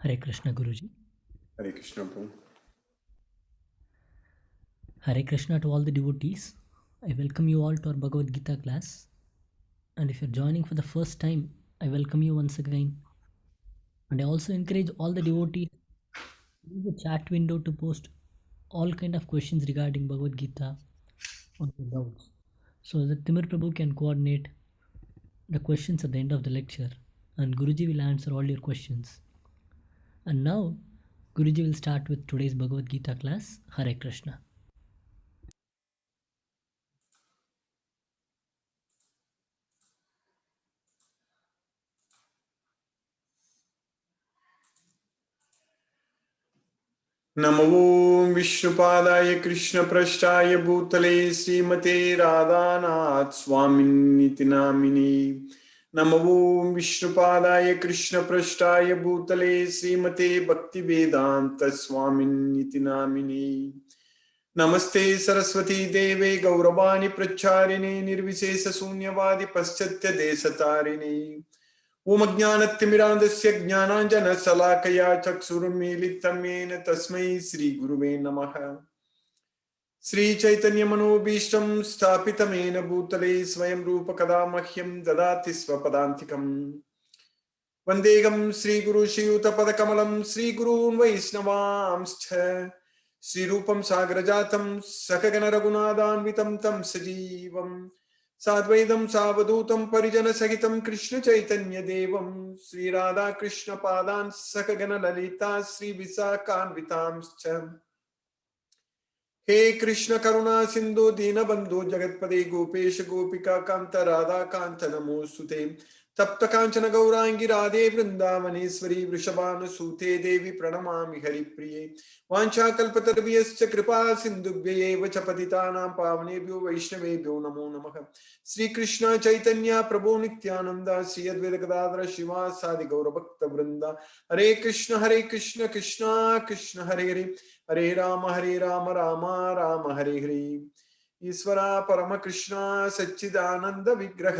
Hare Krishna Guruji. Hare Krishna Prabhu. Hare Krishna to all the devotees. I welcome you all to our Bhagavad Gita class. And if you're joining for the first time, I welcome you once again. And I also encourage all the devotees to use the chat window to post all kind of questions regarding Bhagavad Gita or the doubts. So that Timur Prabhu can coordinate the questions at the end of the lecture. And Guruji will answer all your questions. And now, Guruji will start with today's Bhagavad Gita class. Hare Krishna. नमो विष्णुपादाय कृष्णप्रेष्ठाय भूतले श्रीमते राधानाथ स्वामिन्निति नामिने। नमो विष्णुपादाय कृष्णप्रेष्ठाय भूतले श्रीमते भक्तिवेदांत स्वामिन्निति नामिने। नमस्ते सरस्वती देवे गौरवाणी प्रचारिणे निर्विशेष शून्यवादी पश्चात्य देशतारिणे। ओम ज्ञानतिमिरान्धस्य ज्ञानाञ्जनशलाकया चक्षुरुन्मीलितं येन तस्मै श्रीगुरुवे नमः। श्रीचैतन्यमनोभीष्टं स्थापितं येन भूतले स्वयं रूप कदा मह्यं ददाति स्वपदान्तिकम्। वन्देऽहं श्रीगुरुश्रीयुतपदकमलं श्रीगुरून् वैष्णवांश्च श्रीरूपं सागरजातं सकगण रघुनाथान्वितं तं सजीवम् साद्वैतं सावधूतं परिजनसहितं कृष्ण चैतन्य देवं श्रीराधा कृष्ण पादान् सकगण ललिता श्री विशाखान्वितांश्च। हे कृष्ण करुणा सिंधु दीनबंधु जगत्पदे गोपेश गोपिका कांत राधा कांत नमोस्तुते। तप्त कांचन गौरांगी राधे वृंदावनेश्वरी वृषभानुसूते देवी प्रणमामि हरिप्रिये। वाञ्छाकल्पतरुभ्यश्च कृपा सिन्धुभ्यैव च पतितानां पावनेभ्यो वैष्णवेभ्यो नमो नमः। श्रीकृष्ण चैतन्य प्रभु नित्यानंद श्री अद्वैत गदाधर श्रीवासादि गौरभक्तवृंद। हरे कृष्ण कृष्ण कृष्ण हरे हरे हरे राम राम राम हरे हरे। ईश्वरा परम कृष्ण सच्चिदानंद विग्रह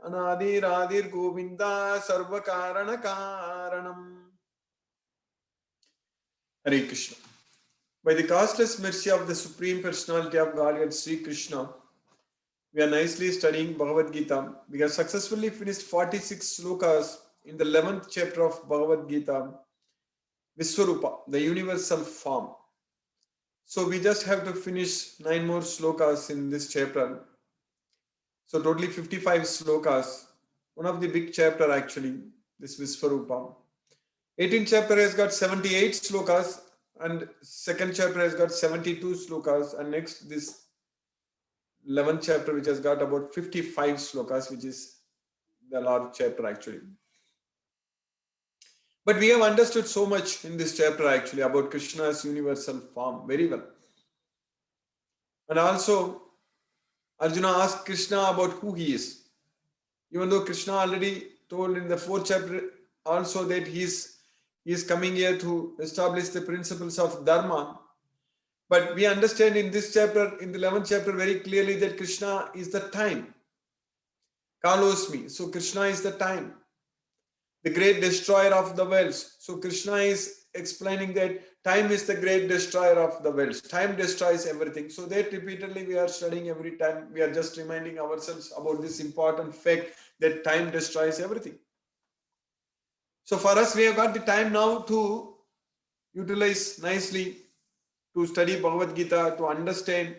अनादिरादिर गोविंदा सर्व कारण कारणम। हरे Krishna. By the costless mercy of the Supreme Personality of Godhead, Sri Krishna, we are nicely studying Bhagavad Gita. We have successfully finished 46 slokas in the 11th chapter of Bhagavad Gita, Viswarupa, the universal form. So we just have to finish 9 more slokas in this chapter. So totally 55 slokas. One of the big chapter actually, this Viswarupa. 18th chapter has got 78 slokas and second chapter has got 72 slokas, and next this 11th chapter which has got about 55 slokas, which is the large chapter actually. But we have understood so much in this chapter actually about Krishna's universal form very well. And also Arjuna asked Krishna about who he is. Even though Krishna already told in the 4th chapter also that he is coming here to establish the principles of Dharma. But we understand in this chapter, in the 11th chapter, very clearly that Krishna is the time. Kalosmi. So Krishna is the time, the great destroyer of the worlds. So Krishna is explaining that time is the great destroyer of the worlds. Time destroys everything. So that repeatedly we are studying every time. We are just reminding ourselves about this important fact that time destroys everything. So for us, we have got the time now to utilize nicely to study Bhagavad Gita, to understand,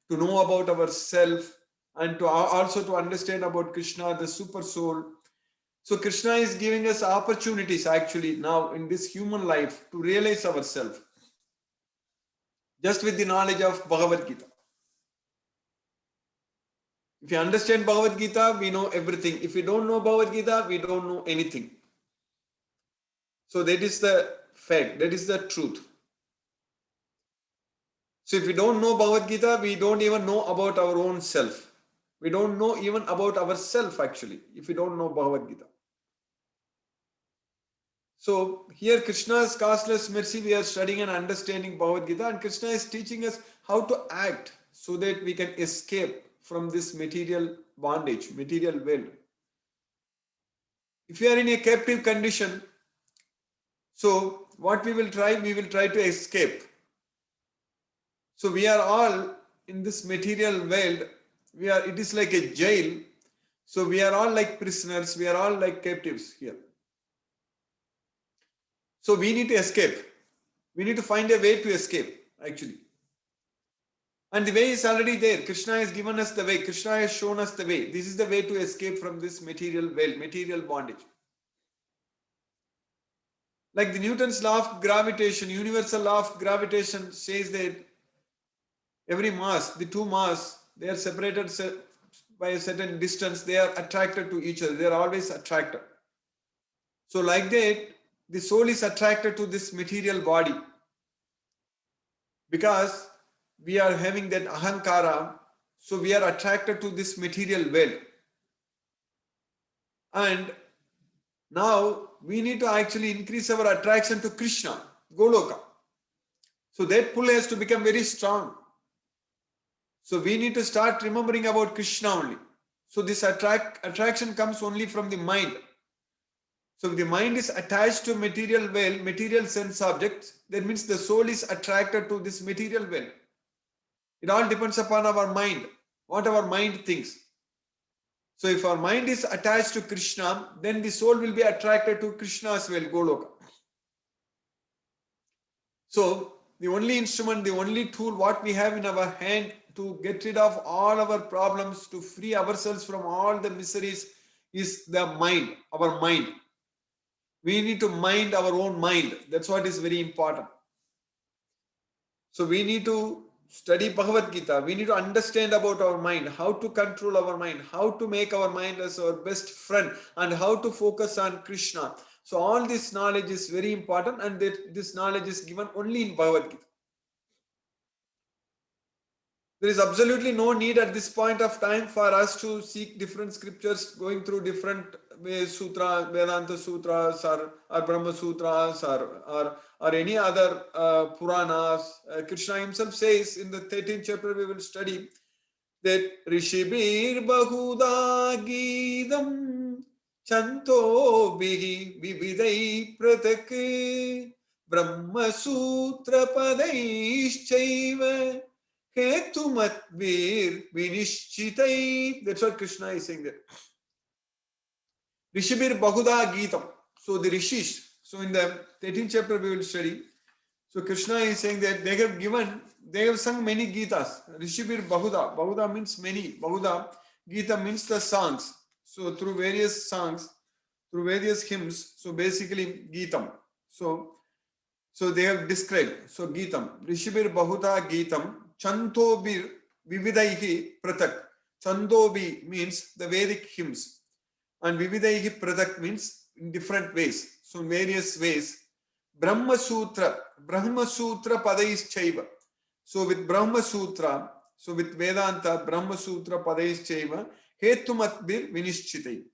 to know about ourselves, and to also to understand about Krishna, the super soul. So Krishna is giving us opportunities actually now in this human life to realize ourselves just with the knowledge of Bhagavad Gita. If you understand Bhagavad Gita, we know everything. If we don't know Bhagavad Gita, we don't know anything. So that is the fact, that is the truth. So if we don't know Bhagavad Gita, we don't even know about our own self. We don't know even about ourselves actually, if we don't know Bhagavad Gita. So here Krishna's costless mercy, we are studying and understanding Bhagavad Gita, and Krishna is teaching us how to act so that we can escape from this material bondage, material world. If you are in a captive condition, so what we will try to escape. So we are all in this material world. It is like a jail. So we are all like prisoners. We are all like captives here. So we need to escape. We need to find a way to escape, actually. And the way is already there. Krishna has given us the way. Krishna has shown us the way. This is the way to escape from this material world, material bondage. Like the Newton's law of gravitation, universal law of gravitation says that every mass, the two mass, they are separated by a certain distance. They are attracted to each other. They are always attracted. So like that, the soul is attracted to this material body because we are having that ahankara. So we are attracted to this material world. And now we need to actually increase our attraction to Krishna, Goloka. So that pull has to become very strong. So we need to start remembering about Krishna only. So this attraction comes only from the mind. So if the mind is attached to material world, material sense objects, that means the soul is attracted to this material world. It all depends upon our mind, what our mind thinks. So if our mind is attached to Krishna, then the soul will be attracted to Krishna as well, Goloka. So the only instrument, the only tool what we have in our hand to get rid of all our problems, to free ourselves from all the miseries is the mind, our mind. We need to mind our own mind. That's what is very important. So we need to study Bhagavad Gita. We need to understand about our mind, how to control our mind, how to make our mind as our best friend, and how to focus on Krishna. So all this knowledge is very important, and this knowledge is given only in Bhagavad Gita. There is absolutely no need at this point of time for us to seek different scriptures, going through different ways, sutra, Vedanta sutras, or Brahma sutras, or any other Puranas. Krishna himself says in the 13th chapter we will study that Rishibir Bahuda Gidam Chanto Bihi Vividai Pratak Brahma Sutra Padaischaiva Hetumatvir Vinishchitai. That's what Krishna is saying there. Rishibir Bahuda Gitam. So the rishis. So in the 13th chapter we will study. So Krishna is saying that they have sung many Gitas. Rishibir Bahuda. Bahuda means many. Bahuda. Gita means the songs. So through various songs, through various hymns. So basically Gitam. So they have described. So Gitam. Rishibir Bahuda Gitam. Chantobir Vividaihi Pratak. Chandobi means the Vedic hymns. And Vividaihi Pratak means in different ways. So various ways. Brahma Sutra Padais Chaiva. So with Brahma Sutra, so with Vedanta, Brahma Sutra Padais Chaiva, Hetumatbir Vinishchitai.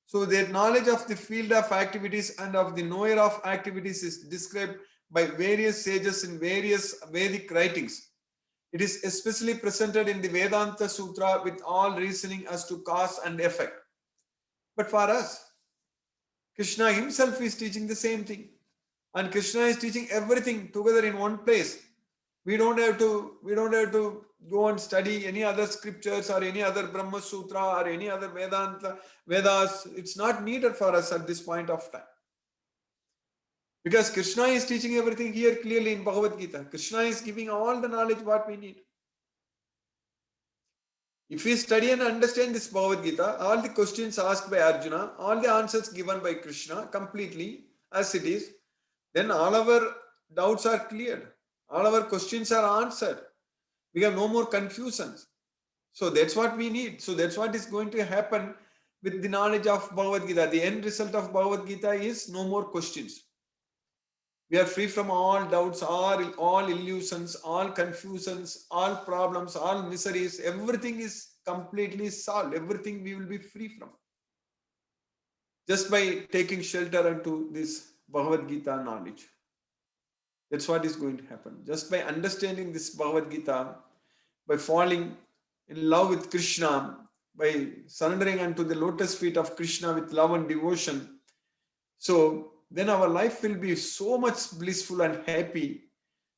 So their knowledge of the field of activities and of the knower of activities is described by various sages in various Vedic writings. It is especially presented in the Vedanta Sutra with all reasoning as to cause and effect. But for us, Krishna himself is teaching the same thing. And Krishna is teaching everything together in one place. We don't have to go and study any other scriptures or any other Brahma Sutra or any other Vedas. It's not needed for us at this point of time. Because Krishna is teaching everything here clearly in Bhagavad Gita. Krishna is giving all the knowledge what we need. If we study and understand this Bhagavad Gita, all the questions asked by Arjuna, all the answers given by Krishna completely as it is, then all our doubts are cleared. All our questions are answered. We have no more confusions. So that's what we need. So that's what is going to happen with the knowledge of Bhagavad Gita. The end result of Bhagavad Gita is no more questions. We are free from all doubts, all illusions, all confusions, all problems, all miseries. Everything is completely solved. Everything we will be free from. Just by taking shelter into this Bhagavad Gita knowledge. That's what is going to happen. Just by understanding this Bhagavad Gita, by falling in love with Krishna, by surrendering unto the lotus feet of Krishna with love and devotion. So then our life will be so much blissful and happy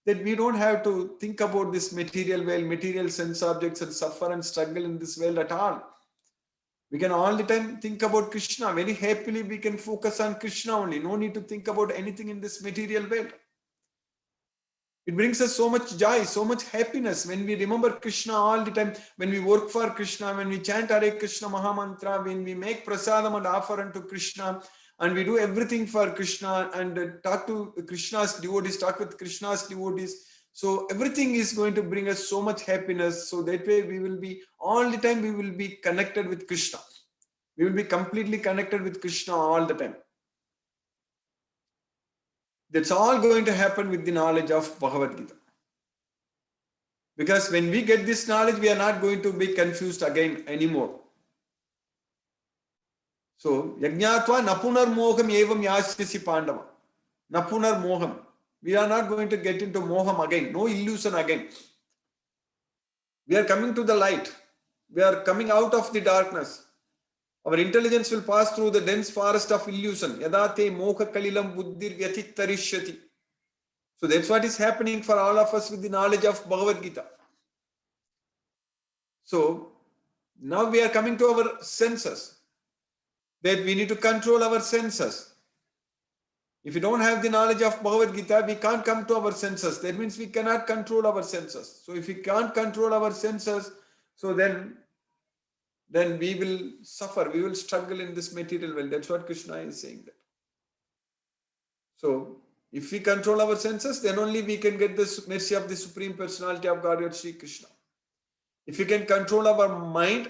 that we don't have to think about this material world, material sense objects, and suffer and struggle in this world at all. We can all the time think about Krishna. Very happily, we can focus on Krishna only. No need to think about anything in this material world. It brings us so much joy, so much happiness when we remember Krishna all the time, when we work for Krishna, when we chant Hare Krishna Mahamantra, when we make prasadam and offer unto Krishna, and we do everything for Krishna and talk to Krishna's devotees, talk with Krishna's devotees. So everything is going to bring us so much happiness. So that way we will be, all the time we will be connected with Krishna. We will be completely connected with Krishna all the time. That's all going to happen with the knowledge of Bhagavad Gita. Because when we get this knowledge, we are not going to be confused again anymore. So, Yajñātva napunar moham evam yasyasi pandava. Napunar moham. We are not going to get into moham again. No illusion again. We are coming to the light. We are coming out of the darkness. Our intelligence will pass through the dense forest of illusion. Yadate moha kalilam buddhir vyatitarishyati. So that's what is happening for all of us with the knowledge of Bhagavad Gita. So now we are coming to our senses. That we need to control our senses. If we don't have the knowledge of Bhagavad Gita, we can't come to our senses. That means we cannot control our senses. So if we can't control our senses, so then we will suffer, we will struggle in this material world. That's what Krishna is saying that. So, if we control our senses, then only we can get the mercy of the Supreme Personality of Godhead, Sri Krishna. If we can control our mind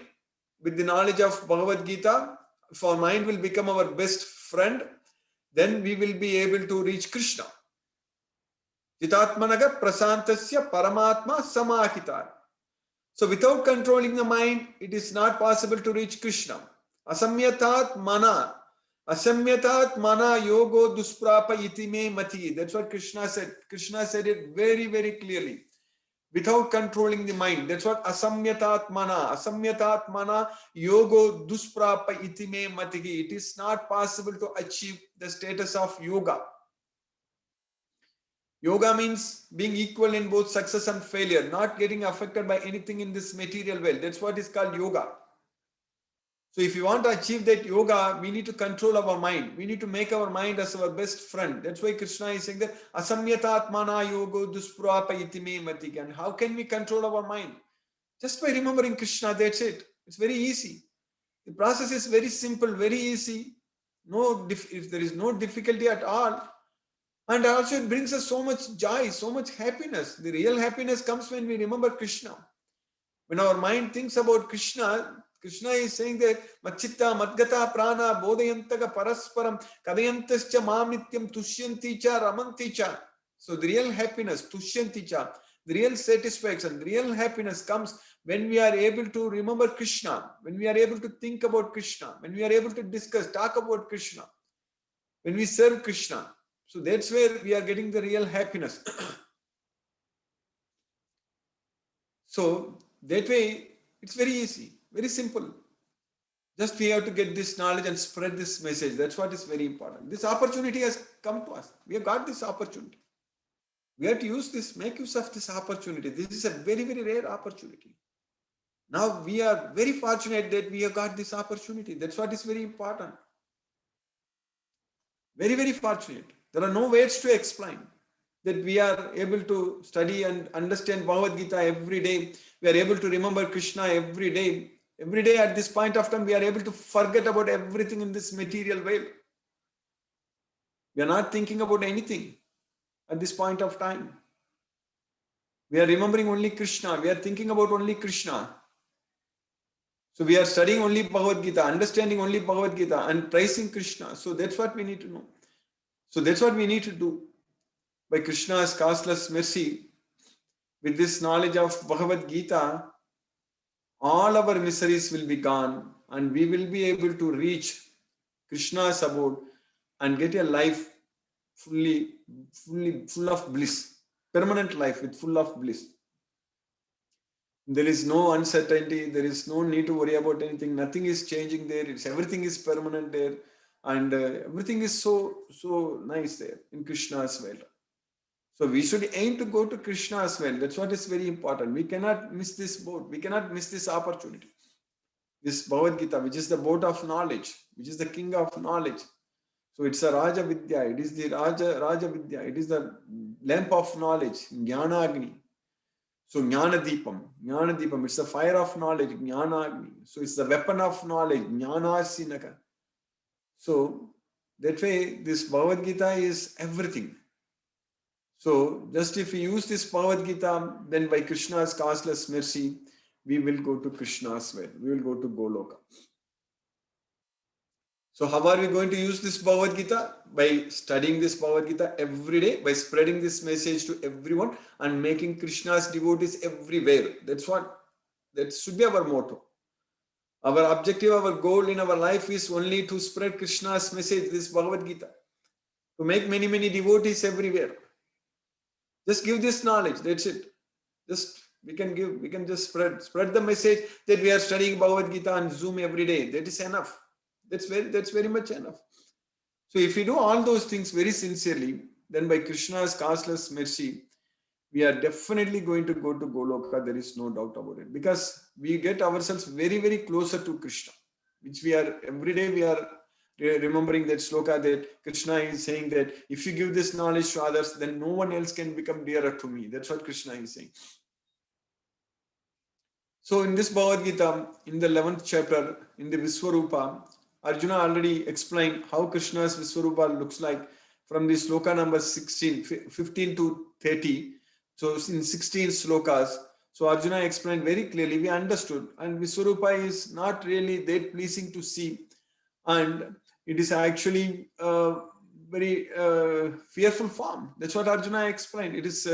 with the knowledge of Bhagavad Gita, if our mind will become our best friend, then we will be able to reach Krishna. Jitatmanaga prasantasya paramatma samahita. So without controlling the mind, it is not possible to reach Krishna. Asamyatat mana. Asamyatat mana yogo dusprapa itime mati. That's what Krishna said. Krishna said it very, very clearly. Without controlling the mind. That's what asamyatat mana. Asamyatat mana yogo dusprapa itime mati. It is not possible to achieve the status of yoga. Yoga means being equal in both success and failure, not getting affected by anything in this material world. That's what is called yoga. So if you want to achieve that yoga, we need to control our mind. We need to make our mind as our best friend. That's why Krishna is saying that asamyatatmana yogo dusprapa itime mati. And how can we control our mind? Just by remembering Krishna, that's it. It's very easy. The process is very simple, very easy. If there is no difficulty at all. And also it brings us so much joy, so much happiness. The real happiness comes when we remember Krishna. When our mind thinks about Krishna, Krishna is saying that Machitta, Madgata, Prana, Bodhayantaga, Parasparam, Kadayantascha, Mam Nityam, Tushyanticha, Ramanticha. So the real happiness, Tushyanticha, the real satisfaction, the real happiness comes when we are able to remember Krishna, when we are able to think about Krishna, when we are able to discuss, talk about Krishna, when we serve Krishna. So that's where we are getting the real happiness. So that way, it's very easy, very simple. Just we have to get this knowledge and spread this message. That's what is very important. This opportunity has come to us. We have got this opportunity. We have to use this, make use of this opportunity. This is a very, very rare opportunity. Now we are very fortunate that we have got this opportunity. That's what is very important. Very, very fortunate. There are no words to explain that we are able to study and understand Bhagavad Gita every day. We are able to remember Krishna every day. Every day at this point of time, we are able to forget about everything in this material world. We are not thinking about anything at this point of time. We are remembering only Krishna. We are thinking about only Krishna. So we are studying only Bhagavad Gita, understanding only Bhagavad Gita and praising Krishna. So that's what we need to know. So that's what we need to do. By Krishna's causeless mercy, with this knowledge of Bhagavad Gita, all our miseries will be gone and we will be able to reach Krishna's abode and get a life full of bliss, permanent life with full of bliss. There is no uncertainty, there is no need to worry about anything, nothing is changing there, everything is permanent there. and everything is so nice there in Krishna's well. So we should aim to go to Krishna's well. That's what is very important. We cannot miss this boat. We cannot miss this opportunity. This Bhagavad Gita, which is the boat of knowledge, which is the king of knowledge. So it's a Raja Vidya. It is the Raja Vidya. It is the lamp of knowledge, Jnana Agni. So Jnana Deepam, it's the fire of knowledge, Jnana Agni. So it's the weapon of knowledge, Jnana Sinaka. So that way, this Bhagavad Gita is everything. So just if we use this Bhagavad Gita, then by Krishna's causeless mercy, we will go to Krishna's well. We will go to Goloka. So how are we going to use this Bhagavad Gita? By studying this Bhagavad Gita every day, by spreading this message to everyone and making Krishna's devotees everywhere. That should be our motto. Our objective, our goal in our life is only to spread Krishna's message, this Bhagavad Gita, to make many, many devotees everywhere. Just give this knowledge, that's it. We can just spread the message that we are studying Bhagavad Gita on Zoom every day. That is enough. That's very much enough. So if we do all those things very sincerely, then by Krishna's causeless mercy, we are definitely going to go to Goloka. There is no doubt about it, because we get ourselves very, very closer to Krishna, which we are every day we are remembering that sloka that Krishna is saying that if you give this knowledge to others, then no one else can become dearer to me. That's what Krishna is saying. So in this Bhagavad Gita, in the 11th chapter, in the Viswarupa, Arjuna already explained how Krishna's Viswarupa looks like from the sloka number 15 to 30. So in 16 slokas, so Arjuna explained very clearly, we understood, and Viswarupa is not really that pleasing to see, and it is actually a very fearful form. That's what Arjuna explained. It is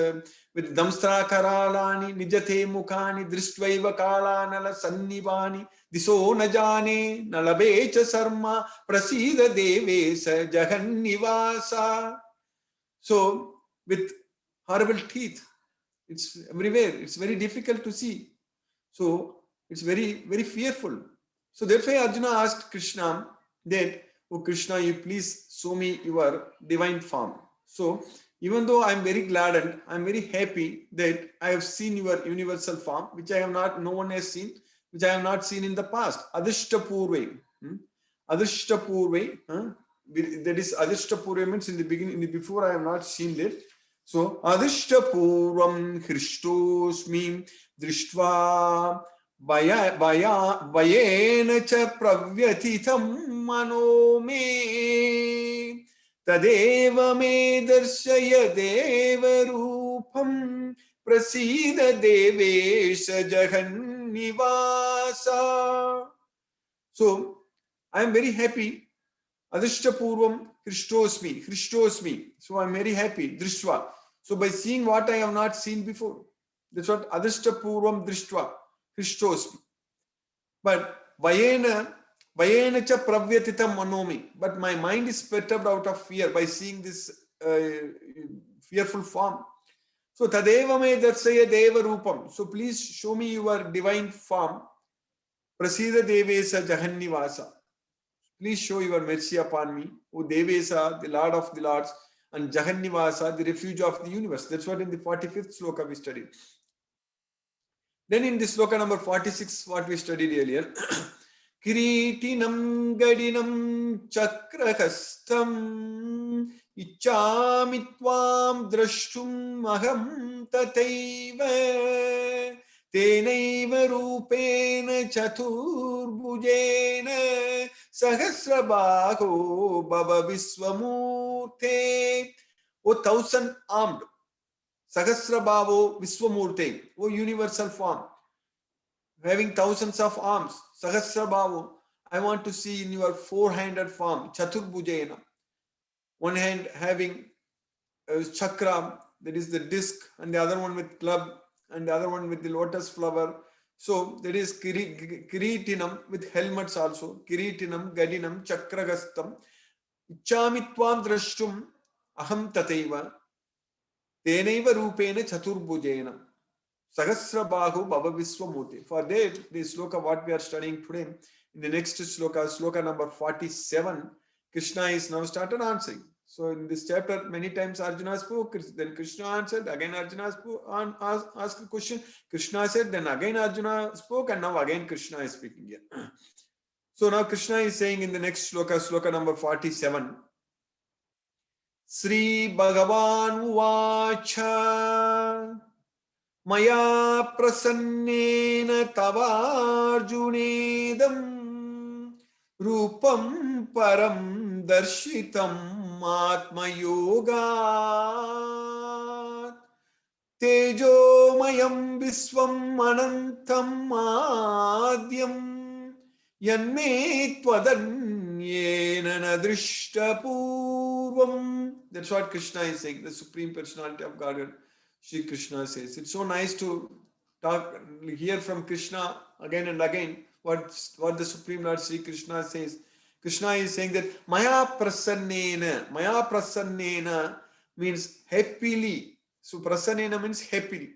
with Damstra Karalani, Nijate Mukhani, Dristvaiva Kalanala Sannivani, Diso Najane, Nalabecha Sarma, Prasida Devesa, Jahannivasa. So, with horrible teeth, it's everywhere. It's very difficult to see. So, it's very, very fearful. So, that's why Arjuna asked Krishna that, oh Krishna, you please show me your divine form. So, even though I'm very glad and I'm very happy that I have seen your universal form, which no one has seen, which I have not seen in the past. Adhishtapurve. Adhishtapurve. That is Adhishtapurve means in the beginning, before I have not seen that. So, Adhishtapurvam Krishtosmi Drishtva Vayena cha pravyatitham mano me Tadeva me darshaya deva rupam prasida devesha jahannivasa. So, I am very happy. Adhishtapurvam Krishtosmi. So, I am very happy. Drishva. So, by seeing what I have not seen before. That's what Adhishtapurvam Drishtva. Krishtosmi. But Vayena cha pravyatitam manomi. But my mind is perturbed out of fear by seeing this fearful form. So Tadeva me darsaya deva rupam. So please show me your divine form. Prasida devesa jahannivasa. Please show your mercy upon me. O Devesa, the Lord of the Lords, and Jahannivasa, the refuge of the universe. That's what in the 45th sloka we studied. Then in this sloka number 46, what we studied earlier, Kiritinam gadinam chakrahastam ichamitvam drashtum aham tataiva tenaiva rupena chaturbhujena sahasrabaho bhava viswamurte. O 1,000-armed Sahasrabhavo Viswamurte, O universal form, having thousands of arms, Sahasrabhavo, I want to see in your four-handed form, Chaturbhujena. One hand having a chakra, that is the disc, and the other one with club, and the other one with the lotus flower. So that is Kiritinam with helmets also, Kiritinam, Gadinam, Chakragastam, Ichamitvam Drashtum, Aham Tataiva. Tenaiva rupena chaturbhujena sahasrabahu bhava viswamurti. For that, the sloka what we are studying today, in the next sloka, sloka number 47, Krishna is now started answering. So in this chapter, many times Arjuna spoke, then Krishna answered, again Arjuna spoke, asked a question, Krishna said, then again Arjuna spoke, and now again Krishna is speaking here. So now Krishna is saying in the next shloka, shloka number 47, Sri Bhagavan Uvacha Maya Prasannena Tavarjunedam Rupam Param Darshitam Atma Yoga Tejomayam Viswam Anantam Madhyam Yanme Twadanyena Nadrishtapurvam. That's what Krishna is saying, the Supreme Personality of Godhead. Sri Krishna says. It's so nice to hear from Krishna again and again what the Supreme Lord Sri Krishna says. Krishna is saying that Maya Prasannena means happily. So Prasannena means happily.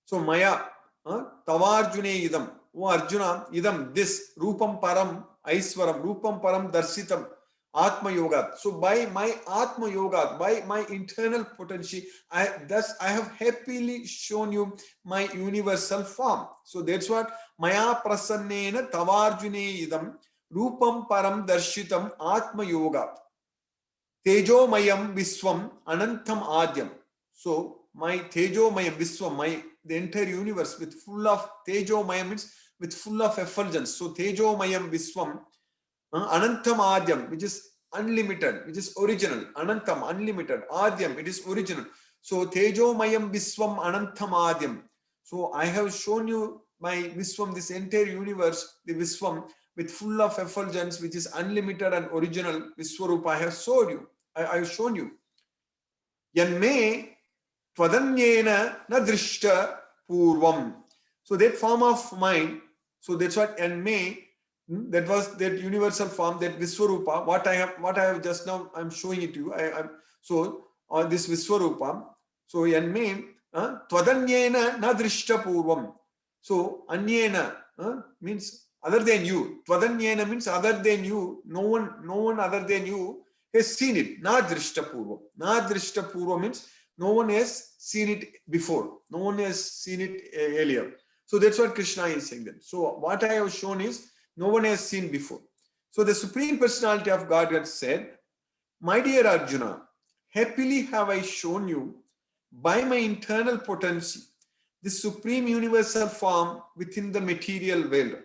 So Maya, Tavarjune idam. Oh Arjuna, idam, this, Rupam Param, Aiswaram, Rupam Param Darsitam, Atma Yoga. So by my Atma Yoga, by my internal potency, I have happily shown you my universal form. So that's what Maya Prasannena Tavarjune idam, Rupam Param Darshitam, Atma Yoga. Tejo Mayam Viswam Anantam Adyam. So my Tejo Mayam Viswam, the entire universe with full of Tejo Mayam means with full of effulgence. So Tejo Mayam Viswam Anantam Adyam, which is unlimited, which is original. Anantam, unlimited. Adyam, it is original. So Tejo Mayam Viswam Anantam Adyam. So I have shown you my Viswam, this entire universe, the Viswam, with full of effulgence, which is unlimited and original. Viswarupa, I have showed you. I have shown you. Yanme Twadanyena Nadrishta Purvam. So that form of mind, so that's what Yanme, that was that universal form, that Viswarupa, what I have just now, I'm showing it to you. So on this Viswarupa, so Yanme Twadanyena Nadrishta Purvam. So Anyena means other than you. Twadanyena means other than you, no one other than you has seen it. Na drishta purva. Na drishta purva means no one has seen it before. No one has seen it earlier. So that's what Krishna is saying then. So what I have shown is no one has seen before. So the Supreme Personality of Godhead said, my dear Arjuna, happily have I shown you by my internal potency the supreme universal form within the material world.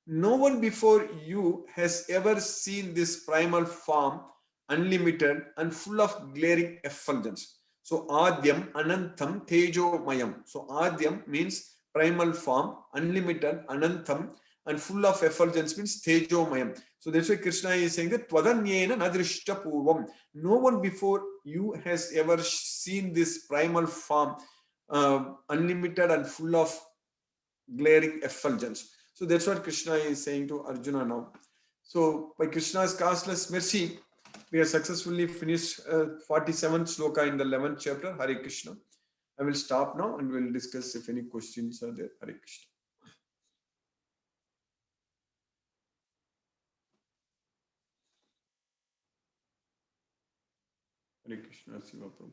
No one before you has ever seen this primal form, unlimited and full of glaring effulgence. So Adyam, Anantam, Tejo Mayam. So Adyam means primal form, unlimited, Anantam, and full of effulgence means Tejo Mayam. So that's why Krishna is saying that Twadanyena Nadrishta Purvam. No one before you has ever seen this primal form, unlimited and full of glaring effulgence. So that's what Krishna is saying to Arjuna now. So by Krishna's causeless mercy, we have successfully finished 47th sloka in the 11th chapter. Hare Krishna. I will stop now and we'll discuss if any questions are there. Hare Krishna. Hare Krishna, Siva Prabhu.